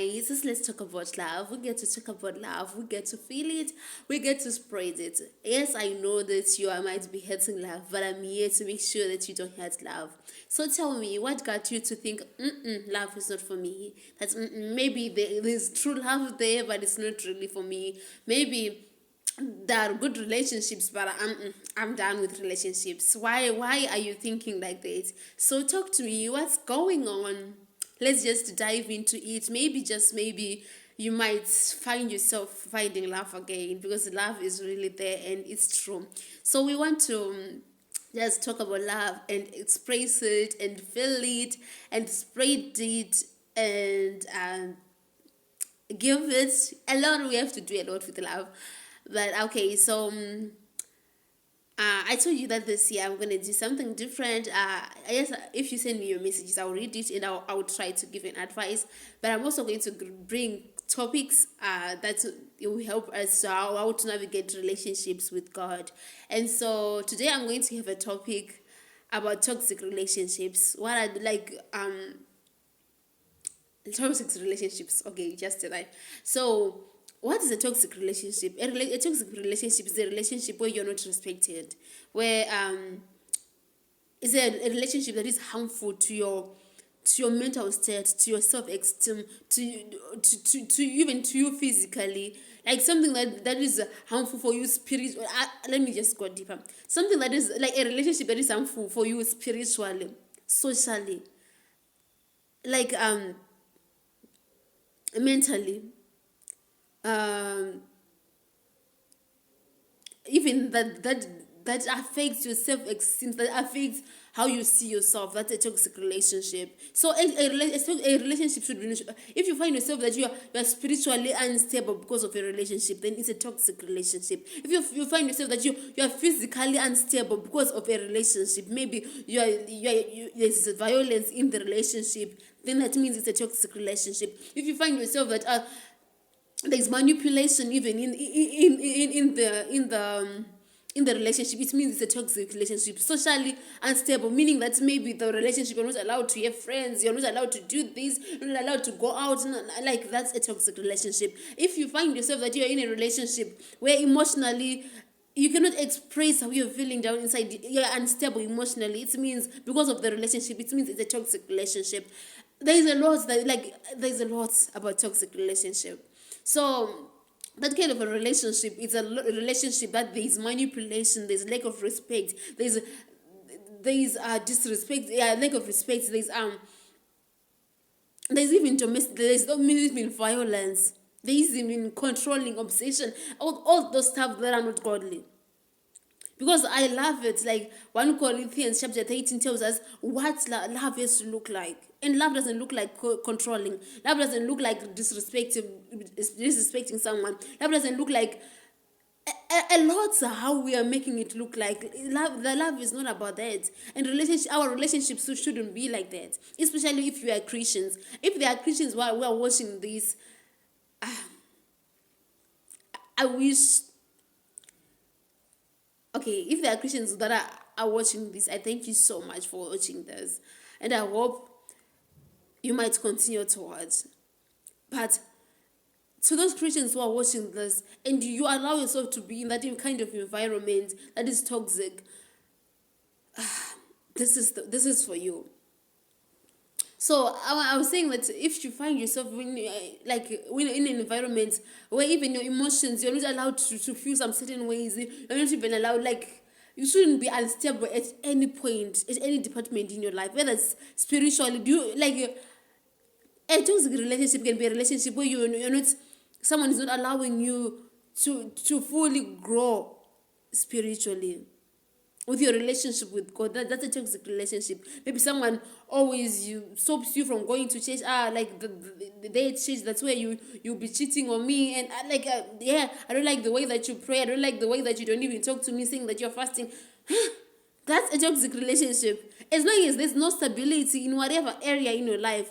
guys. Let's talk about love. We get to talk about love. We get to feel it. We get to spread it. Yes, I know that you might be hating love, but I'm here to make sure that you don't hate love. So tell me, what got you to think, love is not for me? That's maybe there's true love there, but it's not really for me. Maybe there are good relationships, but I'm done with relationships. Why are you thinking like that? So talk to me. What's going on? Let's just dive into it. Maybe, just maybe, you might find yourself finding love again, because love is really there and it's true. So we want to just talk about love and express it and feel it and spread it and give it a lot. We have to do a lot with love. But okay, so I told you that this year I'm gonna do something different. I guess if you send me your messages, I'll read it and I'll try to give an advice. But I'm also going to bring topics that will help us how to navigate relationships with God. And so today I'm going to have a topic about toxic relationships. What I like toxic relationships. Okay, just that. So what is a toxic relationship? A toxic relationship is a relationship where you're not respected, where it's a relationship that is harmful to your mental state, to your self-esteem, to even to you physically. Like something that is harmful for you spiritually. Let me just go deeper. Something that is like a relationship that is harmful for you spiritually, socially, like mentally, even that affects your self-esteem, that affects how you see yourself. That's a toxic relationship. So a relationship should be, if you find yourself that you are spiritually unstable because of a relationship, then it's a toxic relationship. If you find yourself that you are physically unstable because of a relationship, maybe there's violence in the relationship, then that means it's a toxic relationship. If you find yourself that there's manipulation even in the relationship, it means it's a toxic relationship. Socially unstable, meaning that maybe the relationship, you're not allowed to have friends, you're not allowed to do this, you're not allowed to go out, like that's a toxic relationship. If you find yourself that you're in a relationship where emotionally you cannot express how you're feeling down inside, you're unstable emotionally, it means because of the relationship, it means it's a toxic relationship. There's a lot about toxic relationship. So that kind of a relationship is a relationship that there is manipulation, there's lack of respect, there's disrespect, lack of respect, there's even domestic, there's even violence, there's even controlling, obsession, all those stuff that are not godly. Because I love it. Like 1 Corinthians chapter 13 tells us what love has to look like. And love doesn't look like controlling. Love doesn't look like disrespecting someone. Love doesn't look like a lot how we are making it look like. The love is not about that. And our relationships shouldn't be like that. Especially if you are Christians. If there are Christians who are watching this, I wish... Okay, if there are Christians that are watching this, I thank you so much for watching this. And I hope you might continue to watch. But to those Christians who are watching this, and you allow yourself to be in that kind of environment that is toxic, this is for you. So I was saying that if you find yourself when in an environment where even your emotions, you're not allowed to feel some certain ways, you're not even allowed, like, you shouldn't be unstable at any point, at any department in your life, whether it's spiritually. A toxic relationship can be a relationship where you're not, someone is not allowing you to fully grow spiritually. With your relationship with God, that's a toxic relationship. Maybe someone always stops you from going to church. Like the day at church, that's where you'll be cheating on me. And I don't like the way that you pray. I don't like the way that you don't even talk to me, saying that you're fasting. That's a toxic relationship. As long as there's no stability in whatever area in your life,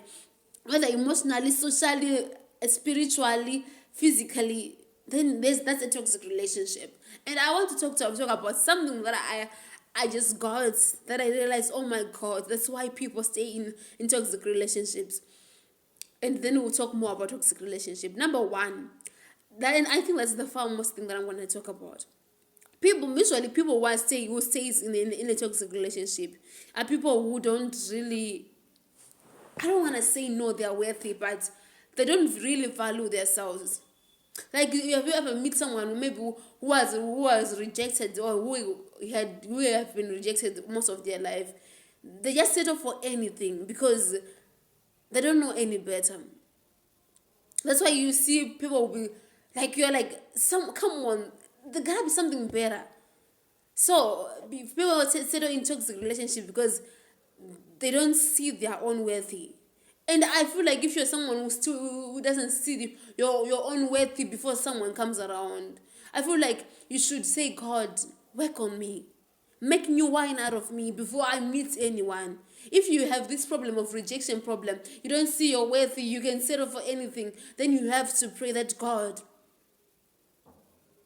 whether emotionally, socially, spiritually, physically, then that's a toxic relationship. And I want to talk about something that I just got, that I realized, oh my God, that's why people stay in toxic relationships. and then we'll talk more about toxic relationship. Number one, that, and I think that's the foremost thing that I'm going to talk about. Usually people who stays in a toxic relationship are people who don't really, I don't want to say no, they're worthy, but they don't really value themselves. Like, have you ever meet someone who was rejected, or who have been rejected most of their life? They just settle for anything because they don't know any better. That's why you see people will be like, you're like, come on, there gotta be something better. So people settle in toxic relationship because they don't see their own worthy. And I feel like if you're someone who doesn't see your own worthy before someone comes around, I feel like you should say, God, work on me. Make new wine out of me before I meet anyone. If you have this problem of rejection problem, you don't see your worthy, you can settle for anything, then you have to pray that, God,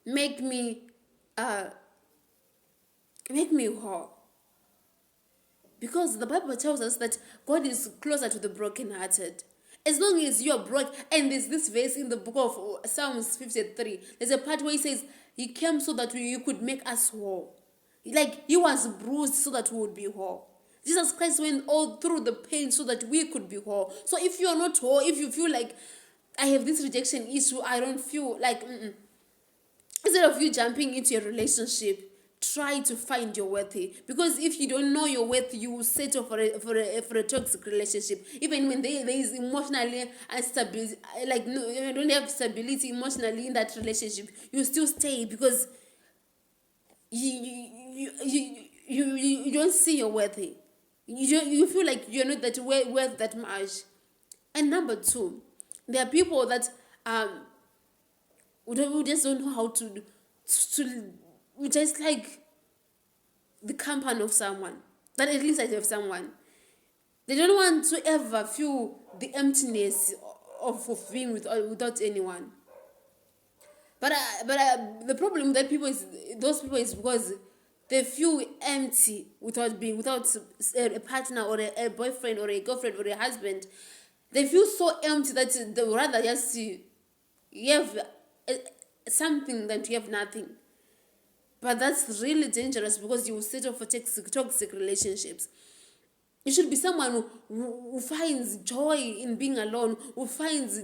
make me whole. Because the Bible tells us that God is closer to the brokenhearted. As long as you are broke, and there's this verse in the book of Psalms 53, there's a part where he says, He came so that you could make us whole. Like, He was bruised so that we would be whole. Jesus Christ went all through the pain so that we could be whole. So if you're not whole, if you feel like, I have this rejection issue, I don't feel like, instead of you jumping into a relationship, try to find your worthy. Because if you don't know your worth, you will settle for a toxic relationship. Even when there is emotionally instability, like, no, you don't have stability emotionally in that relationship, you still stay because you don't see your worthy. You feel like you're not that worth that much. And number two, there are people that we just don't know how to we just like the company of someone. That at least I have someone. They don't want to ever feel the emptiness of being without anyone. But the problem with those people is because they feel empty without a partner or a boyfriend or a girlfriend or a husband. They feel so empty that they would rather just have something than to have nothing. But that's really dangerous because you will settle for toxic relationships. You should be someone who finds joy in being alone, who finds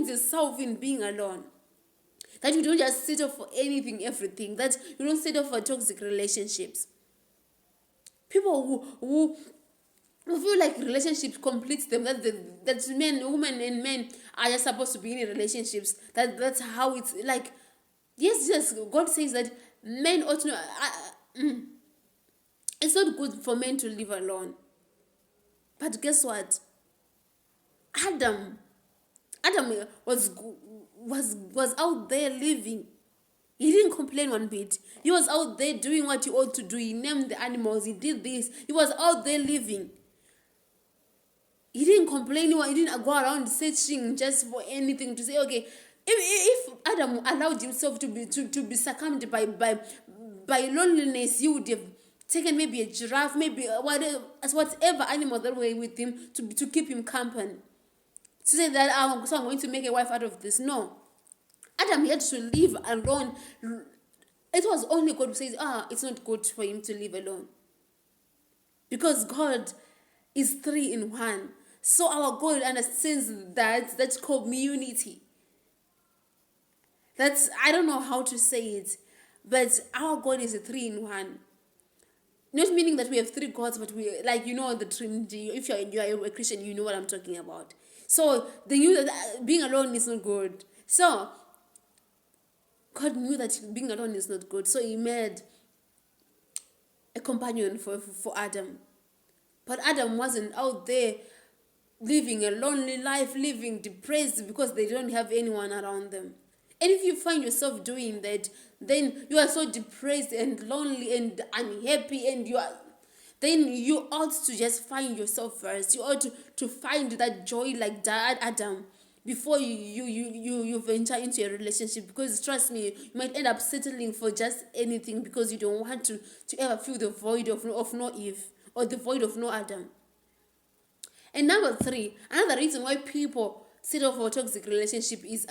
yourself in being alone. That you don't just settle for anything, everything. That you don't settle for toxic relationships. People who feel like relationships complete them. That women and men are just supposed to be in relationships. That's how it's like. Yes. God says that men ought to. It's not good for men to live alone. But guess what? Adam was out there living. He didn't complain one bit. He was out there doing what he ought to do. He named the animals. He did this. He was out there living. He didn't complain. He didn't go around searching just for anything to say, okay, if Adam allowed himself to be succumbed by loneliness, he would have taken maybe a giraffe, maybe whatever animal that were with him to keep him company. To say that so I'm going to make a wife out of this. No. Adam had to live alone. It was only God who says, it's not good for him to live alone. Because God is 3 in 1. So our God understands that's called community. I don't know how to say it, but our God is a 3 in 1. Not meaning that we have 3 gods, but we, like, the Trinity. If you are a Christian, you know what I'm talking about. So they knew that being alone is not good. So God knew that being alone is not good. So He made a companion for Adam. But Adam wasn't out there living a lonely life, living depressed because they don't have anyone around them. And if you find yourself doing that, then you are so depressed and lonely and unhappy, and then you ought to just find yourself first. You ought to find that joy like Adam before you venture into a relationship. Because trust me, you might end up settling for just anything because you don't want to ever feel the void of no Eve or the void of no Adam. And number three, another reason why people settle for a toxic relationship is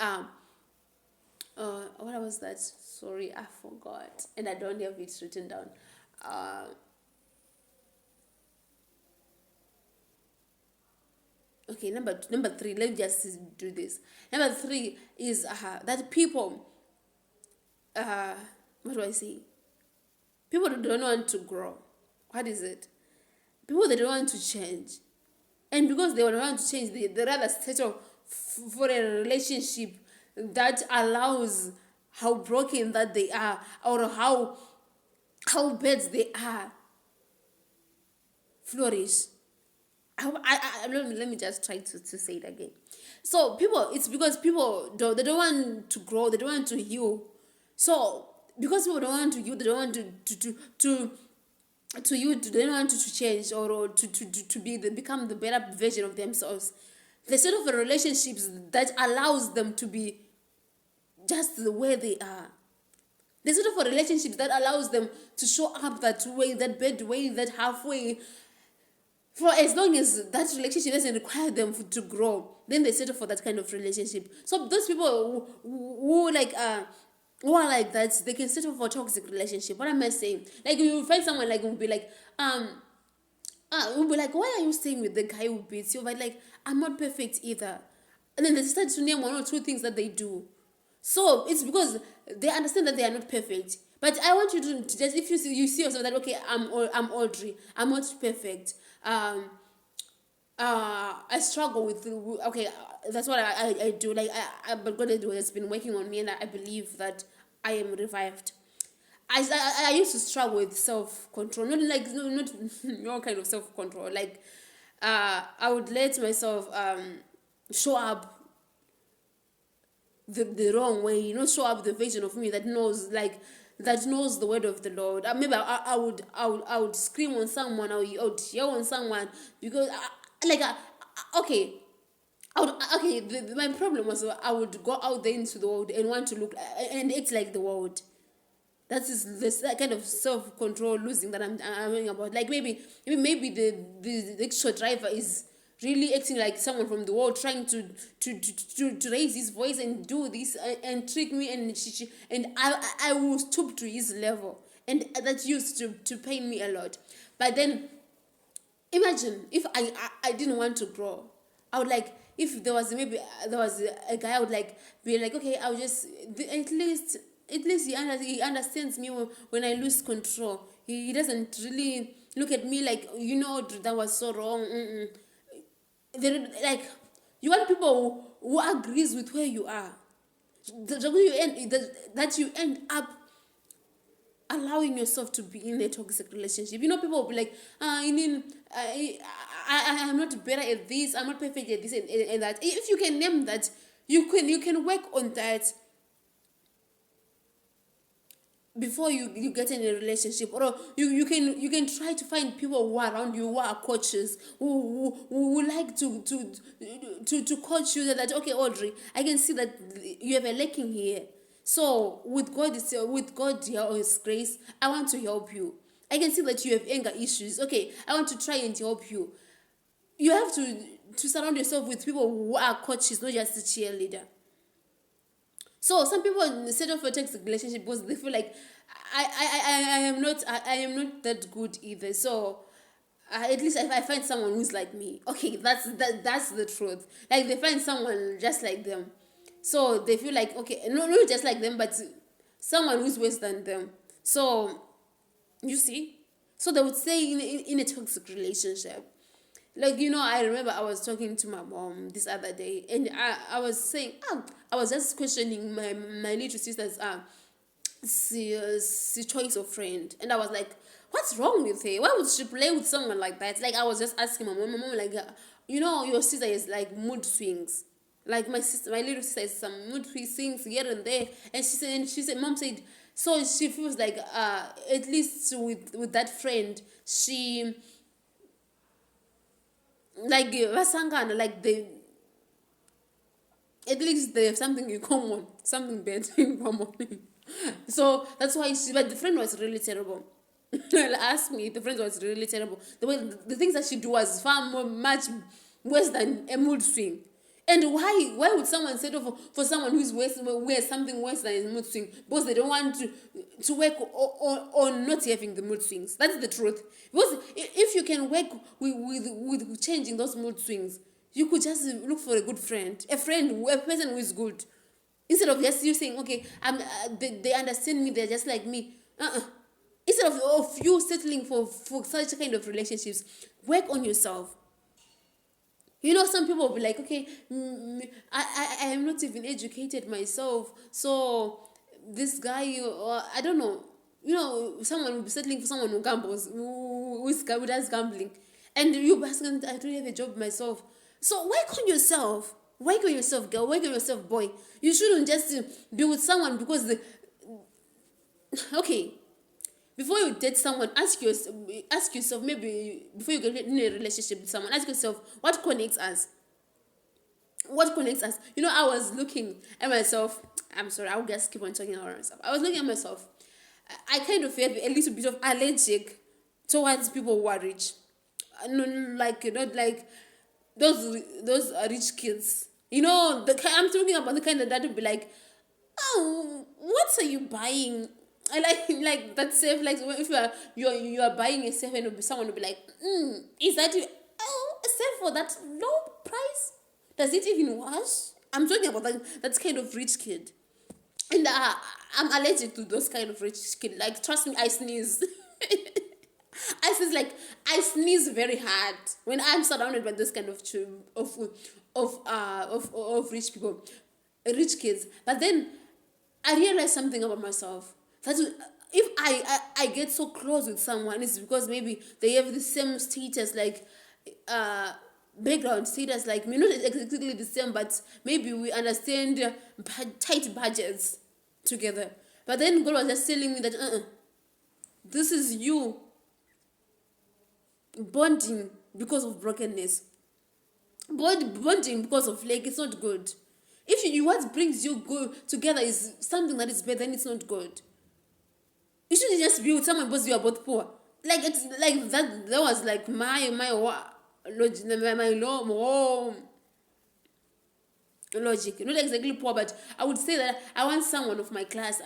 what was that? Sorry, I forgot, and I don't have it written down. Uh, okay, number three. Let me just do this. Number three is that people. What do I say? People don't want to grow. What is it? People, they don't want to change, and because they don't want to change, they rather settle for a relationship that allows how broken that they are, or how bad they are, flourish. Let me just try to say it again. So people, it's because people they don't want to grow, they don't want to heal. So because people don't want to heal, they don't want to you, they don't want to change, or to become the better version of themselves. They set up relationships that allows them to be just the way they are. They set up relationships that allows them to show up that way, that bad way, that halfway, for as long as that relationship doesn't require them to grow. Then they settle for that kind of relationship. So those people who are like that, they can settle for a toxic relationship. What am I saying? Like, you find someone like, will be like, we'll be like, why are you staying with the guy who beats you? But like, I'm not perfect either. And then they start to name one or two things that they do. So it's because they understand that they are not perfect. But I want you to just, if you see yourself that, okay, I'm Audrey, I'm not perfect. I struggle with, okay, that's what I do. Like, but God has been working on me, and I believe that I am revived. I used to struggle with self-control, not no kind of self-control. Like, I would let myself show up the wrong way, show up the version of me that knows the word of the Lord. Maybe I would scream on someone, I would yell on someone, because okay. My problem was, I would go out there into the world and want to look and act like the world. That kind of self-control losing that I'm talking about. Like, maybe the extra driver is really acting like someone from the world, trying to raise his voice and do this and trick me, and I will stoop to his level, and that used to pain me a lot. But then, imagine if I didn't want to grow. I would, like, if there was a guy, I would be like, okay, I'll just, at least he understands me when I lose control. He doesn't really look at me like, that was so wrong. Like, you want people who agrees with where you are. That you end up allowing yourself to be in a toxic relationship. People will be like, I'm not better at this, I'm not perfect at this and that. If you can name that, you can work on that before you get in a relationship. Or you can try to find people who are around you, who are coaches, who like to coach you, that okay, Audrey, I can see that you have a lacking here. So with God here, or His grace, I want to help you. I can see that you have anger issues. Okay, I want to try and help you. You have to surround yourself with people who are coaches, not just a cheerleader. So some people settle for a toxic relationship because they feel like, I am not that good either. So at least if I find someone who's like me, okay, that's the truth. Like, they find someone just like them, so they feel like, okay, no, not just like them, but someone who's worse than them. So you see, so they would say in a toxic relationship. Like, I remember I was talking to my mom this other day, and I was saying, I was just questioning my little sister's choice of friend, and I was like, what's wrong with her? Why would she play with someone like that? Like, I was just asking my mom, like, your sister is like mood swings. Like, my little sister has some mood swings here and there, and she said, mom said, so she feels like at least with that friend, she, like, vasangana, like, they, at least they have something in common, something bad in common. So that's why but the friend was really terrible. Ask me, the friend was really terrible. The things that she do was far more, much worse than a mood swing. And why would someone settle for someone who's wears something worse than a mood swing? Because they don't want to work on not having the mood swings. That's the truth. Because if you can work with changing those mood swings, you could just look for a good friend, a person who is good. Instead of just you saying, okay, they understand me, they're just like me. Instead of you settling for such kind of relationships, work on yourself. Some people will be like, okay, I am not even educated myself, so this guy, or I don't know, someone will be settling for someone who gambles, who does gambling, and you asking, I don't have a job myself. So work on yourself. Work on yourself, girl. Work on yourself, boy. You shouldn't just be with someone because okay. Before you date someone, ask yourself, maybe before you get in a relationship with someone, ask yourself, what connects us? What connects us? I was looking at myself. I'm sorry, I'll just keep on talking about myself. I was looking at myself. I kind of have a little bit of allergic towards people who are rich. No, not like those rich kids. I'm talking about the kind that would be like, oh, what are you buying? I like that safe, like if you are buying a safe and someone will be like, is that you? Oh, a safe for that low price? Does it even wash? I'm talking about that kind of rich kid. And I'm allergic to those kind of rich kid. Like, trust me, I sneeze. I sneeze very hard when I'm surrounded by this kind of rich people, rich kids. But then I realized something about myself. That if I get so close with someone, it's because maybe they have the same status, like background status like me, not exactly the same, but maybe we understand tight budgets together. But then God was just telling me that this is you bonding because of brokenness, bonding because of it's not good. If what brings you good together is something that is better, then it's not good. You shouldn't just be with someone because you are both poor. Like, it's like that was like my logic. Not exactly poor, but I would say that I want someone of my class.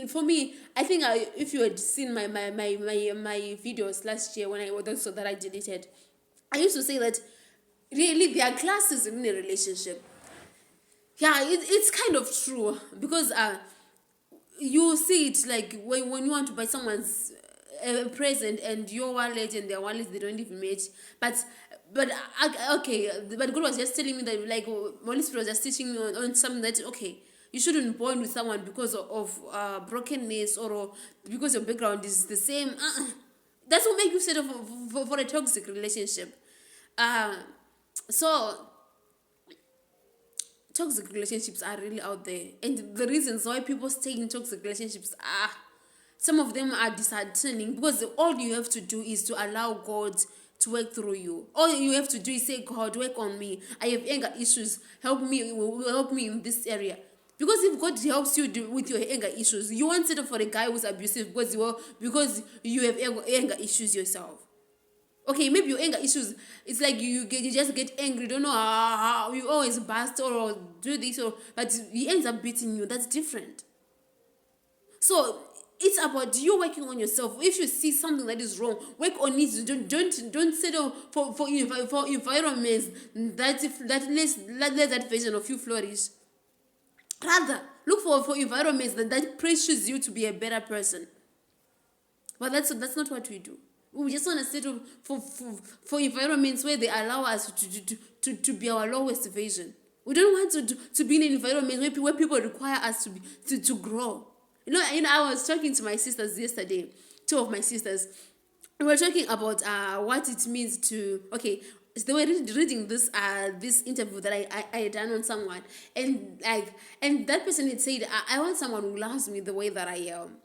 For me, I think if you had seen my videos last year when I was so that I deleted, I used to say that really there are classes in a relationship. Yeah, it's kind of true, because you see it like when you want to buy someone's present and your wallet and their wallet, they don't even match. But okay, but God was just telling me that, like, Holy Spirit was just teaching me on something that, okay, you shouldn't bond with someone because of brokenness, or because your background is the same. That's what makes you set up for a toxic relationship. So toxic relationships are really out there, and the reasons why people stay in toxic relationships are, some of them are disheartening, because all you have to do is to allow God to work through you. All you have to do is say, God, work on me. I have anger issues. Help me in this area. Because if God helps you with your anger issues, you won't settle for a guy who's abusive because you have anger issues yourself. Okay, maybe your anger issues, it's like you just get angry, you don't know how you always bust or do this, but he ends up beating you. That's different. So it's about you working on yourself. If you see something that is wrong, work on it. Don't settle for environments that let that version of you flourish. Rather, look for environments that pressures you to be a better person. But that's not what we do. We just want to settle for environments where they allow us to be our lowest version. We don't want to be in an environment where people require us to grow. I was talking to my sisters yesterday, two of my sisters. We were talking about what it means to, okay, so they were reading this interview that I had done on someone, and that person had said, I want someone who loves me the way that I am.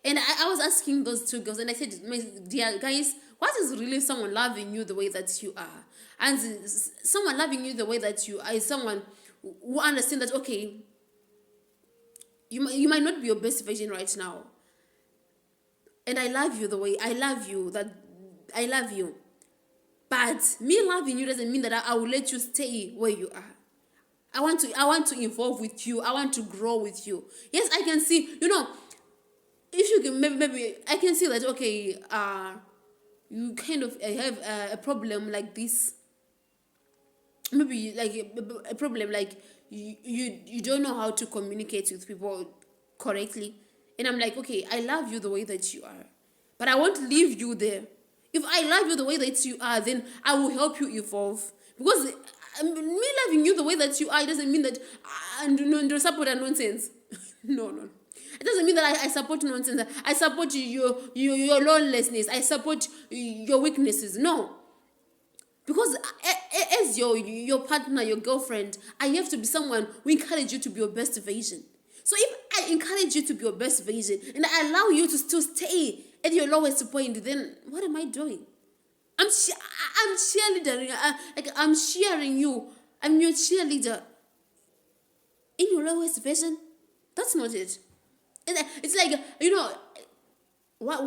And I was asking those two girls, and I said, my dear guys, what is really someone loving you the way that you are? And someone loving you the way that you are is someone who understands that, okay, you might not be your best version right now, and I love you the way I love you, that I love you. But me loving you doesn't mean that I will let you stay where you are. I want to evolve with you. I want to grow with you. Yes, I can see, if you can, maybe I can see that, okay, you kind of have a problem like this. Maybe like a problem like you don't know how to communicate with people correctly. And I'm like, okay, I love you the way that you are, but I won't leave you there. If I love you the way that you are, then I will help you evolve. Because me loving you the way that you are, it doesn't mean that I support nonsense. No. It doesn't mean that I support nonsense. I support your loneliness. I support your weaknesses. No. Because as your partner, your girlfriend, I have to be someone who encourage you to be your best version. So if I encourage you to be your best version and I allow you to still stay at your lowest point, then what am I doing? I'm cheerleading. I'm cheering you. I'm your cheerleader. In your lowest version, that's not it. It's like, what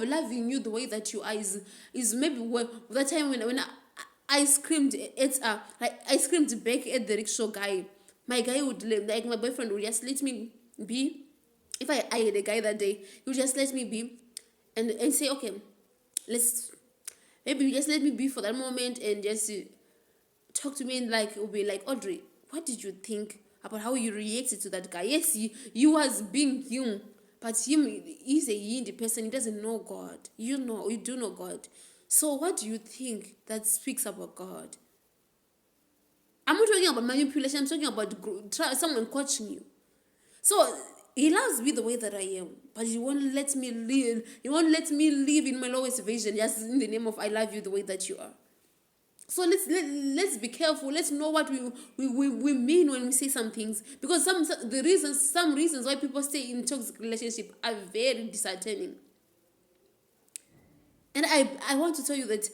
loving you the way that you are is maybe that time when I screamed I screamed back at the rickshaw guy. My guy would, like, my boyfriend would just let me be. If I had a guy that day, he would just let me be and say, okay, maybe just let me be for that moment and just talk to me, and like, it would be like, Audrey, what did you think about how you reacted to that guy? Yes, he was being him, but he's a yindi person. He doesn't know God. You do know God. So what do you think that speaks about God? I'm not talking about manipulation. I'm talking about someone coaching you. So he loves me the way that I am, but he won't let me live. He won't let me live in my lowest vision, just in the name of I love you the way that you are. So let's be careful. Let's know what we mean when we say some things, because some reasons why people stay in toxic relationship are very disheartening. And I want to tell you that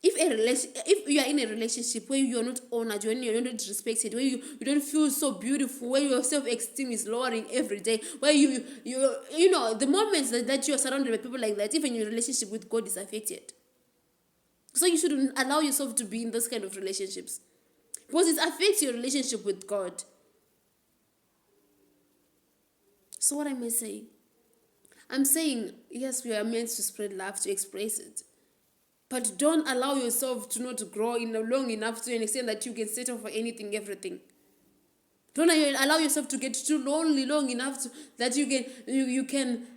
if you are in a relationship where you are not honored, when you are not respected, where you don't feel so beautiful, where your self-esteem is lowering every day, where the moments that you are surrounded by people like that, even your relationship with God is affected. So you shouldn't allow yourself to be in those kind of relationships, because it affects your relationship with God. So what am I saying? I'm saying, yes, we are meant to spread love, to express it. But don't allow yourself to not grow long enough to an extent that you can settle for anything, everything. Don't allow yourself to get too lonely long enough that you can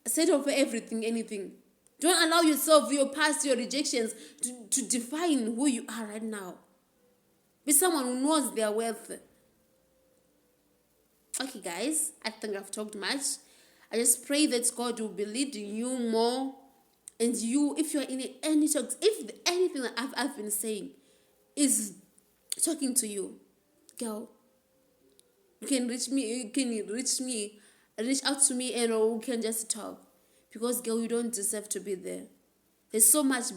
settle for everything, anything. Don't allow yourself, your past, your rejections to define who you are right now. Be someone who knows their worth. Okay, guys, I think I've talked much. I just pray that God will be leading you more. And if you're in any talks, if anything that I've been saying is talking to you, girl, you can reach out to me, and we can just talk. Because, girl, you don't deserve to be there. There's so much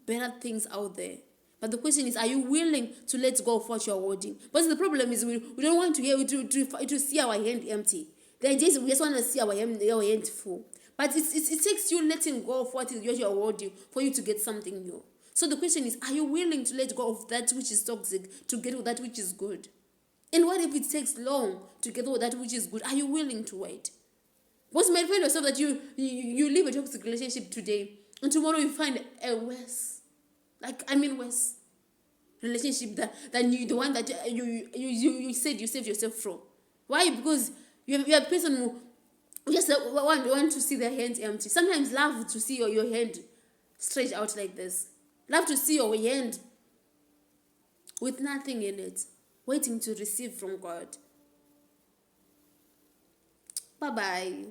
better things out there. But the question is, are you willing to let go of what you're holding? But the problem is we don't want to see our hand empty. The idea is we just want to see our hand full. But it takes you letting go of what you're holding for you to get something new. So the question is, are you willing to let go of that which is toxic to get that which is good? And what if it takes long to get that which is good? Are you willing to wait? Because you might find yourself that you leave a toxic relationship today, and tomorrow you find a worse relationship than the one that you said you saved yourself from. Why? Because you're a person who just want to see their hands empty. Sometimes love to see your hand stretched out like this. Love to see your hand with nothing in it, waiting to receive from God. Bye-bye.